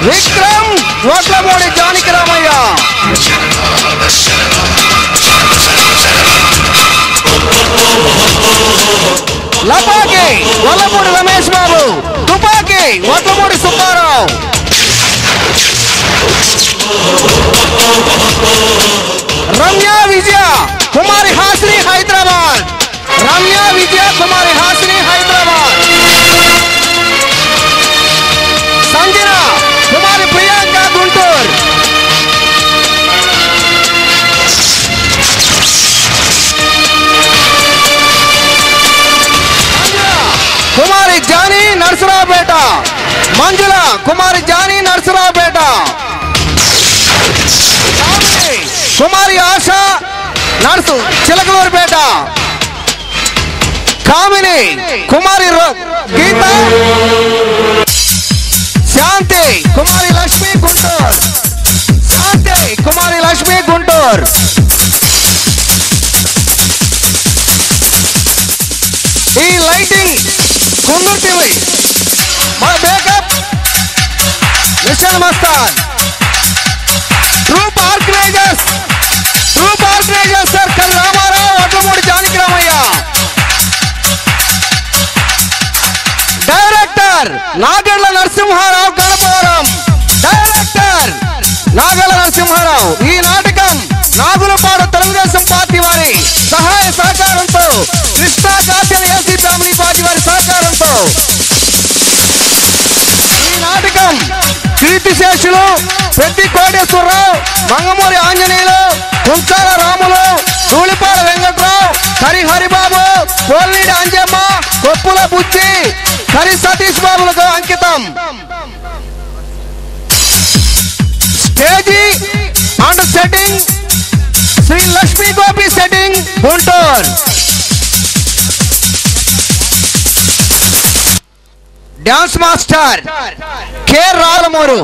Vikram Vadlamudi Janaki Ramayya, లపాకి వల్లమూడి Ramesh Babu, Tupaki Vadlamudi Subbarao, Ramya Vijaya Kumari Hasini Hyderabad, Ramya Vijaya Kumari Hasini Hyderabad, Sanjana Kumari Priyanka Guntur, Kumari Johnny Narasaraopet, Manjula Kumari Johnny Narasaraopet, Kumari Asha nurse Chilakaluripet, Kamini Kumari Geetha, Shanti Kumari Lakshmi Guntur, Shanti Kumari Lakshmi Guntur, ఈ lighting Kunduru TV మా makeup మిషన్ Mastan, troupe organizers circle Ramarao Vadlamudi Janaki Ramaiah, director Nagalla Narasimharao Ganapavaram, director Nagalla Narasimharao. ఈ నాటకం నాగులపాడు తెలుగుదేశం పార్టీ వారి సహాయ సహకారంతో, కృష్ణా కాశ్యల ఏసీ ఫ్యామిలీ పార్టీ వారి సహకారంతో ఈ నాటకం కీర్తిశేషులు పెద్ది కోటేశ్వరరావు, మంగమూరి ఆంజనేయులు, కుంచాల రాములు, ధూళిపాల వెంకట్రావు, కరి హరిబాబు, పోల్నీడి అంజమ్మ, కొప్పుల బుచ్చి, కరి సతీష్ బాబులకు అంకితం. Stage and setting Shri Lakshmi Gopi setting Guntur. Dance master K Ralamuru.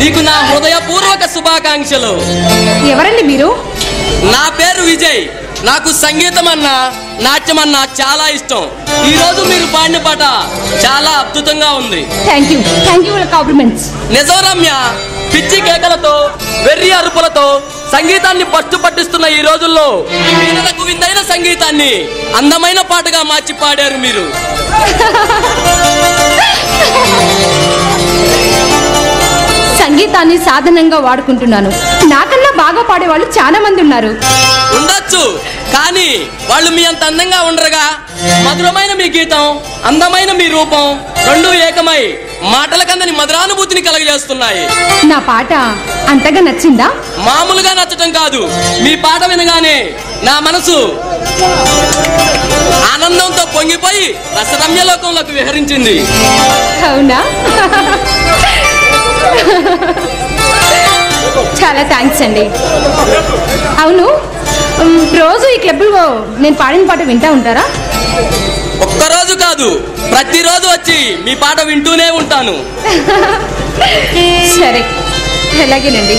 నీకు నా హృదయపూర్వక శుభాకాంక్షలు. ఎవరండి మీరు? నా పేరు విజయ్. నాకు సంగీతం అన్నా నాట్యం అన్నా చాలా ఇష్టం. ఈ రోజు మీరు పాడిన పాట చాలా అద్భుతంగా ఉంది. Thank you for compliments. నిజం రమ్య, పిచ్చి కేకలతో వెర్రి అరుపులతో సంగీతాన్ని పట్టు పట్టిస్తున్న ఈ రోజుల్లో వీణలకు విందైన సంగీతాన్ని అందమైన పాటగా మార్చి పాడారు మీరు. సంగీతాన్ని సాధనంగా వాడుకుంటున్నాను. నాకన్నా బాగా పాడేవాళ్ళు చాలా మంది ఉన్నారు. ఉండొచ్చు, కానీ వాళ్ళు మీ అంత అందంగా ఉండరుగా. మధురమైన మీ గీతం, అందమైన మీ రూపం రెండూ ఏకమై మాటల కందని మధురానుభూతిని కలగజేస్తున్నాయి. నా పాట అంతగా నచ్చిందా? మామూలుగా నచ్చటం కాదు, మీ పాట వినగానే నా మనసు ఆనందంతో పొంగిపోయి రసరమ్య లోకంలోకి విహరించింది. అవునా? చాలా థ్యాంక్స్ అండి. అవును, రోజు ఈ క్లబ్లో నేను పాడిన పాట వింటా ఉంటారా? ఒక్కరోజు కాదు, ప్రతిరోజు వచ్చి మీ పాట వింటూనే ఉంటాను. సరే, అలాగేనండి.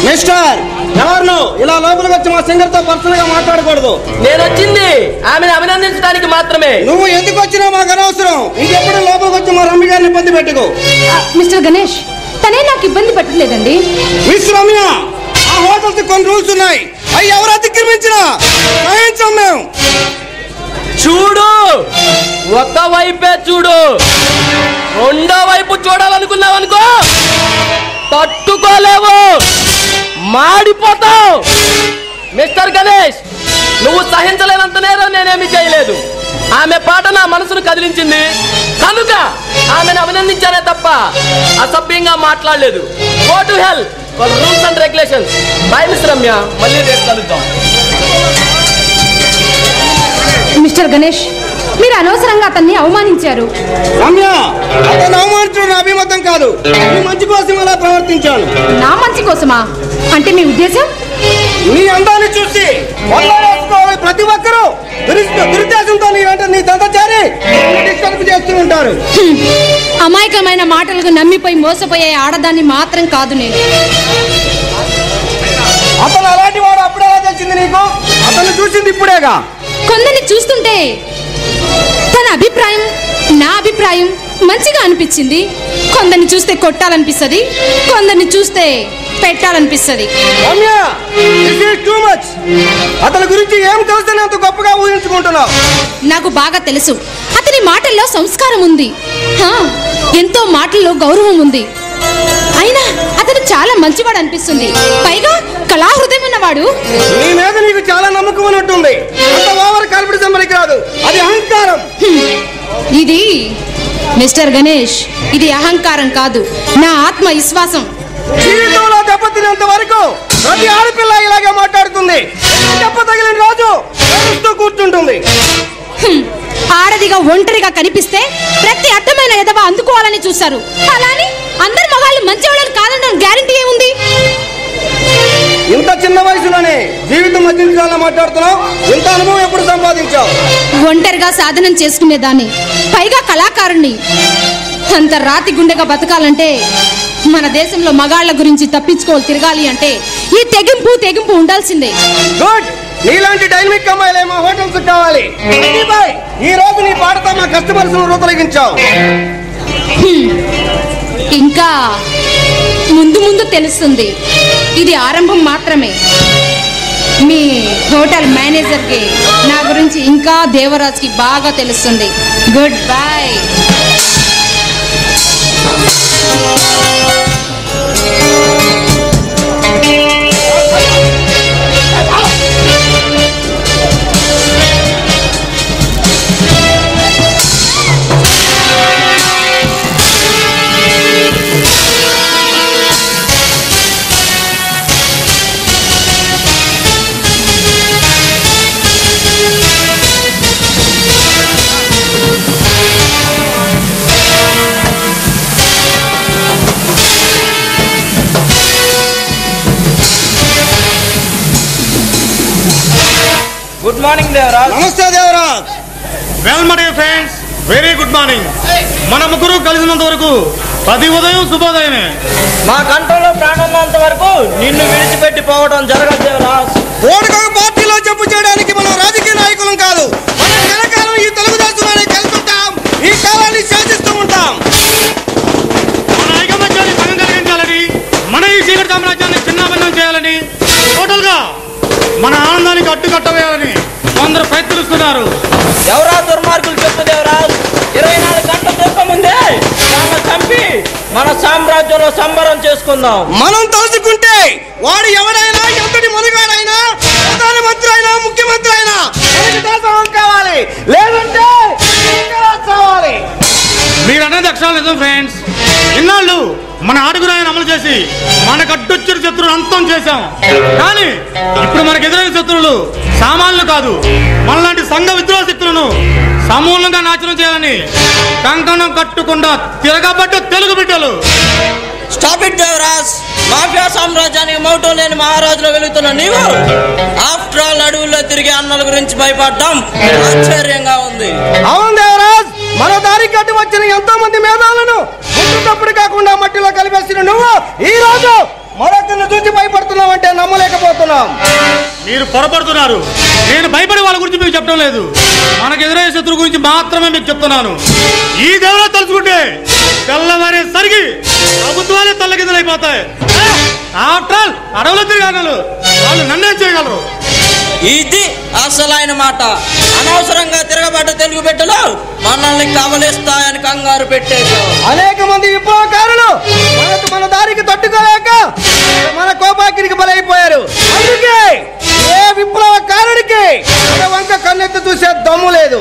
మిస్టర్, ఎవరు ఇలా లోపలికి వచ్చి మా సింగర్ తో పర్సనల్ గా మాట్లాడకూడదు. నేను వచ్చింది ఆమెను అభినందించడానికి మాత్రమే. నువ్వు ఎందుకు వచ్చినా మాకు అనవసరం. ఇంకెప్పుడు లోపలికి వచ్చి మా రమ్య గారిని ఇబ్బంది పెట్టుకో. మిస్టర్ గణేష్, తనే నాకు ఇబ్బంది పెట్టలేదండి. మిస్ రమ్య, ఆ హోటల్స్ కొన్ని రూల్స్ ఉన్నాయి, అవి ఎవరు అతిక్రమించినా సహించం మేము. చూడు, ఒక వైపే చూడు, రెండో వైపు చూడాలనుకున్నావనుకో తట్టుకోలేవు, మాడిపోతావు. మిస్టర్ గణేష్, నువ్వు సహించలేనంత నేరం నేనేమి చేయలేదు. ఆమె పాట నా మనసును కదిలించింది కనుక ఆమెను అభినందించానే తప్ప అసభ్యంగా మాట్లాడలేదు. Go to hell for rules and regulations. Bye miss Ramya, మళ్ళీ రేపు కలుద్దాం. మిస్టర్ గణేష్, మీరు అనవసరంగా అతన్ని అవమానించారు. రమ్య, అతను అవమానించడం అభిమతం కాదు, నీ మంచి కోసం అలా ప్రవర్తించాను. నా మంచి కోసమా? అంటే మీ ఉద్దేశం? నీ అందాన్ని చూసి ప్రతి ఒక్కరూ దురుద్దేశంతో నీ దంతచారి డిస్టర్బ్ చేస్తూ ఉంటారు. అమాయకమైన మాటలకు నమ్మిపోయి మోసపోయే ఆడదాన్ని మాత్రం కాదు నేను. అతను అలాంటి వాడు అప్పుడే తెలిసింది నీకు? అతను చూసింది ఇప్పుడేగా. కొందరిని చూస్తుంటే తన అభిప్రాయం నా అభిప్రాయం మంచిగా అనిపించింది. కొందరిని చూస్తే కొట్టాలనిపిస్తుంది, కొందరిని చూస్తే పెట్టాలనిపిస్తుంది. అతని గురించి ఏం తెలుసని అంత గొప్పగా ఊహించుకుంటున్నావు? నాకు బాగా తెలుసు, అతని మాటల్లో సంస్కారం ఉంది, ఎంతో మాటల్లో గౌరవం ఉంది. అయినా అతను చాలా మంచివాడు అనిపిస్తుంది. పైగా కళాహృదయం ఉన్నవాడు. నీ మీద నీకు చాలా నమ్మకం ఉన్నట్టుంది. అంత ఓవర్ కాన్ఫిడెన్స్ మనకి రాదు, అది అహంకారం. ఇది మిస్టర్ గణేష్, ఇది అహంకారం కాదు, నా ఆత్మ విశ్వాసం. జీవితంలో దెబ్బతినేంత వరకు ప్రతి ఆడపిల్ల ఇలాగే మాట్లాడుతుంది. దెబ్బ తగిలిన రోజు ఏడుస్తూ కూర్చుంటుంది. ఆడదిగా ఒంటరిగా కనిపిస్తే ప్రతి అర్థమైన ఎదవ అందుకోవాలని చూస్తారు. అలాని అందరు మగాళ్ళు మంచివాళ్ళని కాదనడం గ్యారెంటీ ఏముంది? ఇంత చిన్న వయసులోనే జీవితం మధ్యించాలని మాట్లాడుతున్నావు. ఇంత అనుభవం ఎప్పుడు సంపాదించావు? ఒంటరిగా సాధనం చేసుకునేదాన్ని, పైగా కళాకారుణ్ణి. అంత రాతి గుండెగా బతకాలంటే, మన దేశంలో మగాళ్ల గురించి తప్పించుకోవాలి తిరగాలి అంటే ఈ తెగింపు ఉండాల్సిందే. గుడ్, నీలాంటి డైనమిక్ అమ్మాయిలే మా హోటల్స్ కావాలి. ఈ రోజు నీ పాటతో మా కస్టమర్స్ రూపొందించావు. ఇంకా ముందు తెలుస్తుంది. ఇది ఆరంభం మాత్రమే. మీ హోటల్ మేనేజర్కి నా గురించి ఇంకా దేవరాజ్కి బాగా తెలుస్తుంది. Good bye. Good morning Devaraj. నమస్తే Devaraj. Well my dear friends, very good morning. మన ముగ్గురు కలిసినంత వరకు 10 ఉదయం శుభోదయమే. మా కంట్రోల్లో ప్రాణం వరకు నిన్ను విడిచిపెట్టి పోవడం జరగదు దేవరాజ్. ఓడికొక పార్టీలో చెప్పు చేయడానికి మనం రాజకీయ నాయకులం కాదు. మనం కలకాలం ఈ తెలుగుదేశంలోనే కలుసుకుంటాం, ఈ కాలాన్ని శాసిస్తూ ఉంటాం. మన ఐకమత్యాన్ని భంగం కలిగించాలని, మన ఈ చీకటి సామ్రాజ్యాన్ని చిన్నాభిన్నం చేయాలని, టోటల్ గా మన ఆనందానికి అడ్డుకట్టవేయాలని కొందరు ప్రయత్నిస్తున్నారు. ఎవరా దుర్మార్గులు చెప్పు దేవరాజ్. 24 గంటల దూరం ముందే చంపి మన సామ్రాజ్యంలో సంబరం చేసుకుందాం. మనం తలుచుకుంటే వాడు ఎవడైనా, ఎంతటి మునగాడైనా, ప్రధానమంత్రి అయినా, ముఖ్యమంత్రి అయినా మనకి దాసోహం కావాలి, లేదంటే చావాలి. మీరు అనేది అక్షరాలు నిజం ఫ్రెండ్స్. ఇన్నాళ్ళు మన ఆడుగురాయని అమలు చేసి మనకు అడ్డొచ్చిన శత్రువులు అంతం చేశాం. కానీ ఇప్పుడు మనకు ఎదురైన శత్రువులు సామాన్యులు కాదు, మనలాంటి సంఘ విద్రోహ శక్తులను సమూలంగా నాశనం చేయాలని కంకణం కట్టకుండా తిరగబడ్డ తెలుగు బిడ్డలు. Stop it Devaraj. మాఫియా సామ్రాజ్యానికి మౌటం లేని మహారాజులో వెలుగుతున్న నీవు ఆఫ్టర్ ఆల్ అడవుల్లో తిరిగే అన్నల గురించి భయపడడం ఆశ్చర్యంగా ఉంది. అవును దేవరాజ్, మన దారి కట్టి వచ్చిన ఎంతో మంది మేధావులను ముందుకప్పుడు కాకుండా మట్టిలో కలిపేసిన నువ్వు ఈ రోజు మరొకరిని చూసి భయపడుతున్నావంటే నమ్మలేకపోతున్నాం. మీరు పొరపడుతున్నారు. నేను భయపడే వాళ్ళ గురించి మీకు చెప్పడం లేదు. మనకు ఎదురయ్యే శత్రువు గురించి మాత్రమే మీకు చెప్తున్నాను. ఈ దేవుడు తలుచుకుంటే తెల్లవారేసరికి ప్రభుత్వాలే తల్లకిందులైపోతాయి. ఆఫ్టర్ ఆల్ అడవులు తిరిగాను వాళ్ళు నన్నేం చేయగలరు? ఇది అసలైన మాట. అనవసరంగా తిరగబడ్డ తెలుగు బిడ్డలు మనల్ని కవలిస్తాయని కంగారు పెట్టేశావు. అనేక మంది విప్లవకారులు మన దారికి తట్టుకోలేక మన కోపాకిరికి బలైపోయారు. అందుకే ఏ విప్లవకారుడికి మన వంక కన్నెత్తి చూసే దమ్ము లేదు.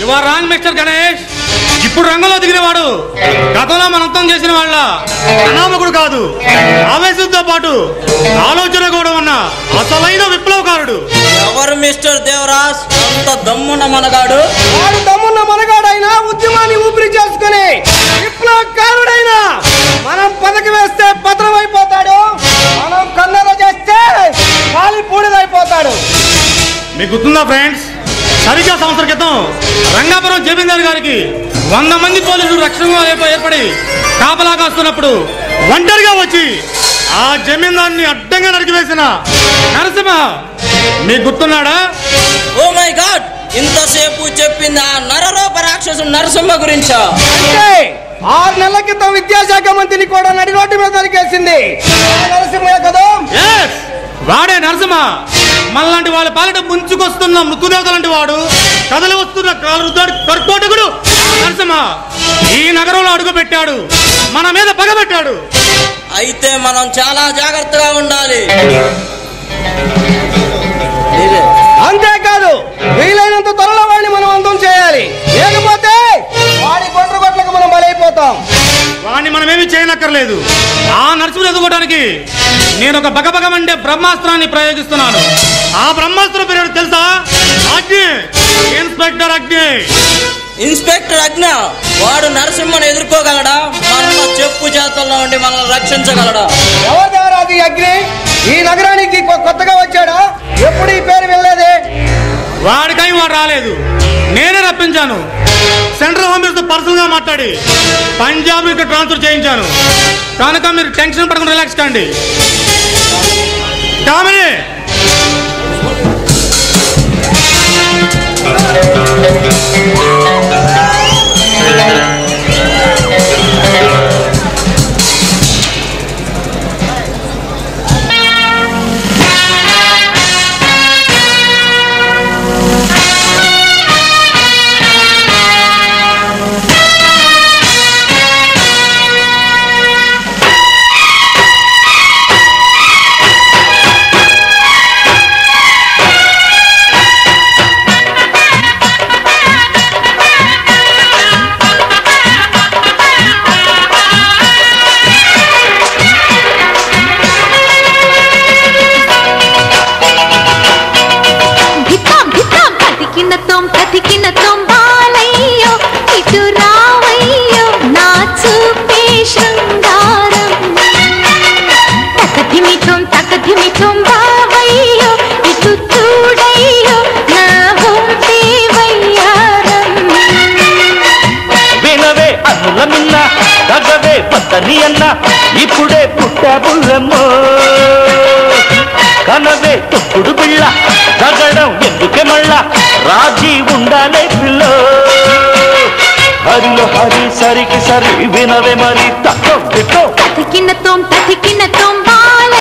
You are wrong mister Ganesh. ఇప్పుడు రంగంలో దిగినవాడు గతంలో మనంతం చేసిన వాళ్ళ అనామకుడు కాదు. ఆవేశంతో పాటు ఆలోచన కూడా ఉన్న అసలైన విప్లవకారుడు. ఎవరు మిస్టర్ దేవరాజ్? అంత దమ్మున్న మనగాడు. వాడు దమ్మున్న మనగాడైనా ఉద్యమాన్ని ఊపిరి చేసుకుని విప్లవకారుడైనా మనం పదకి వేస్తే పత్రమైపోతాడు, మనం కన్నెర చేస్తే ఖాళీ బూడిదైపోతాడు. మీకు గుర్తుందా ఫ్రెండ్స్? సరిగ్గా సంవత్సరం క్రితం రంగాపురం జమీందారు గారికి 100 మంది పోలీసులు రక్షణగా ఏర్పడి కాపలా కాస్తున్నప్పుడు ఒంటరిగా వచ్చి ఆ జమీందారుని అడ్డంగా నరికివేసిన నరసింహ మీకు గుర్తున్నాడా? ఓ మై గాడ్, ఇంతసేపు చెప్పింది ఆ నరరూప రాక్షసుడు నరసింహ గురించా? అంటే 6 నెలల క్రితం విద్యాశాఖ మంత్రిని కూడా నడి రోడ్డు మీద నరికేసింది నరసింహ కదా? వాడే నరసింహ. మళ్ళంటి వాళ్ళ పాలట ముంచుకొస్తున్న మృతుదేవత లాంటి వాడు, కదలి వస్తున్న కర్కోటకుడు నరసింహ ఈ నగరంలో అడుగు పెట్టాడు, మన మీద పగబెట్టాడు. అయితే మనం చాలా జాగ్రత్తగా ఉండాలి. అంతేకాదు వీలైనంత త్వరలో వాడిని మనం అందం చేయాలి, లేకపోతే వాడి గొడ్లకు మనం బలైపోతాం. వాడిని మనమేమి చేయనక్కర్లేదు. ఆ నరసింహుడు ఎదుర్కోవడానికి నేను ఒక బగబగమండే బ్రహ్మాస్త్రాన్ని ప్రయోగిస్తున్నాను. ఆ బ్రహ్మాస్త్రం పేరు తెలుసా? అగ్ని. ఇన్స్పెక్టర్ అగ్ని. ఇన్స్పెక్టర్ అగ్ని వాడు నరసింహను ఎదుర్కోగలడా? మన చెప్పు చేతల్లో ఉండి మనల్ని రక్షించగలడా? ఎవరు అగ్ని? ఈ నగరానికి కొత్తగా వచ్చాడా? ఎప్పుడు ఈ పేరు వెళ్ళలేదే? వాడికై వాడు రాలేదు, నేనే రప్పించాను. సెంట్రల్ హోమ్ మినిస్టర్ పర్సనల్ గా మాట్లాడి పంజాబ్ ఇక్కడ ట్రాన్స్ఫర్ చేయించాను. కనుక మీరు టెన్షన్ పడకుండా రిలాక్స్ కండి. కామిని ఇప్పుడే పుట్టబుల్లమ్మో కనవే తొప్పుడు పిల్ల తగడం ఎందుకే మళ్ళా రాజీ ఉండాలే పిల్ల హరిలో హరి సరికి సరి వినవే మరి తక్కువ తతికిన తోం